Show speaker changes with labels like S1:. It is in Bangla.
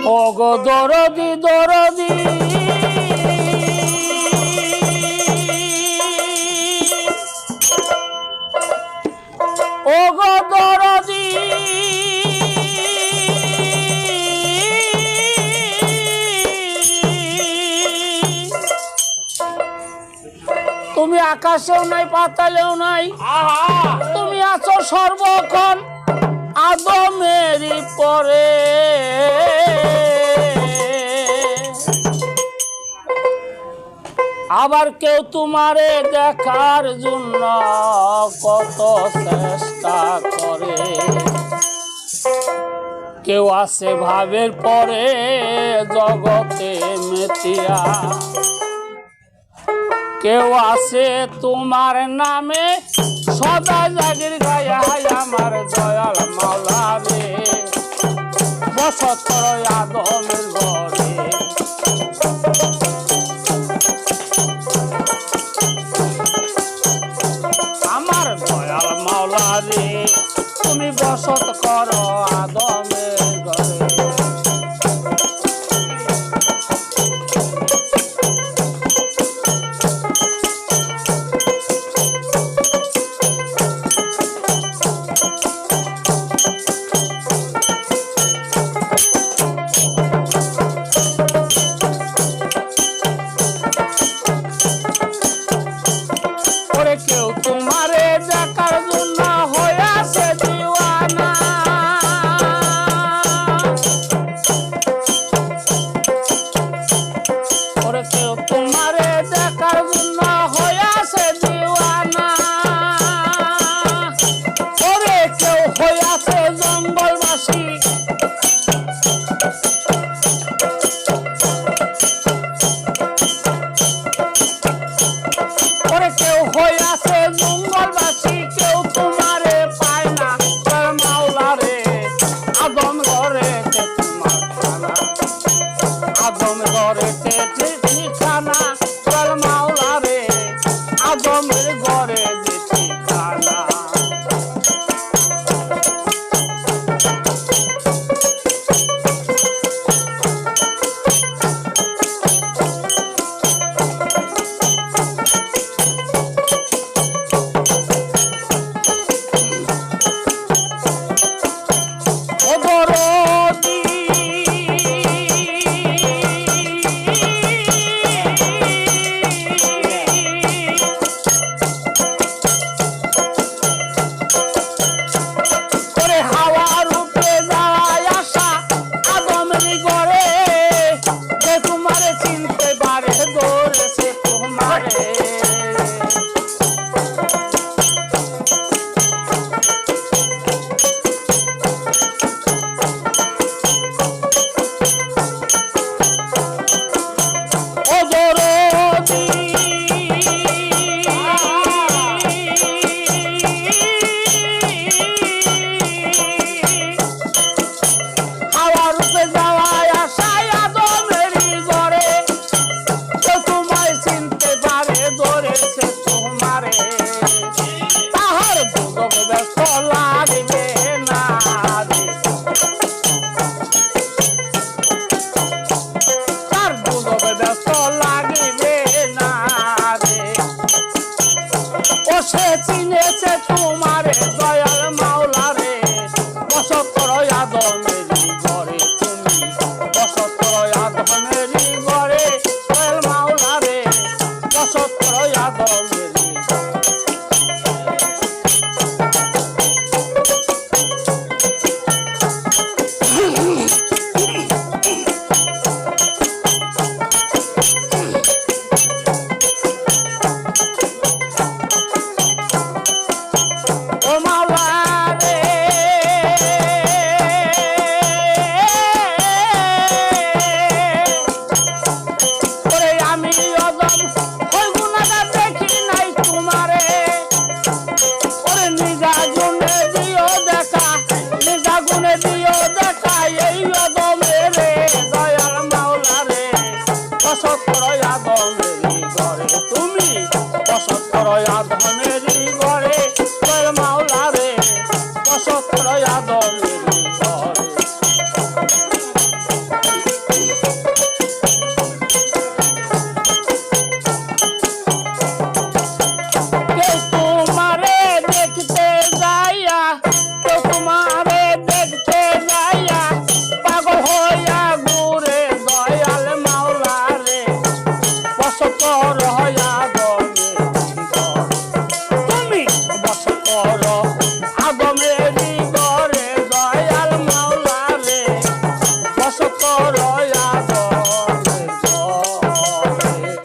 S1: ওগো দরদি দরদি ওগো দরদি তুমি আকাশেও নাই পাতালেও নাই, তুমি আছো সর্বক্ষণ আদমেরই পরে। আবার কেউ তোমারে দেখার জন্য কত চেষ্টা করে, কেউ আছে ভাবের পরে জগতে মেতিয়া, কেউ আছে তোমার নামে সদা জাগির গায়া আমার দয়াল মাওলা রে, বসত করো আদমের ঘরে। আমার দয়াল মাওলা রে, তুমি বসত করো আদমের ঘরে। কেউ তোমারে দেখার জন্য হইয়াছে দিওয়ানা, ওরে কেউ তোমারে দেখার জন্য হইয়াছে দিওয়ানা, ওরে কেউ হইয়াছে জঙ্গলবাসী, ওরে কেউ হইয়াছে জঙ্গলবাসী, কেউ তোমারে পায় না মাওলা রে, আদম ঘরে তোমার খানা, আদম ঘরে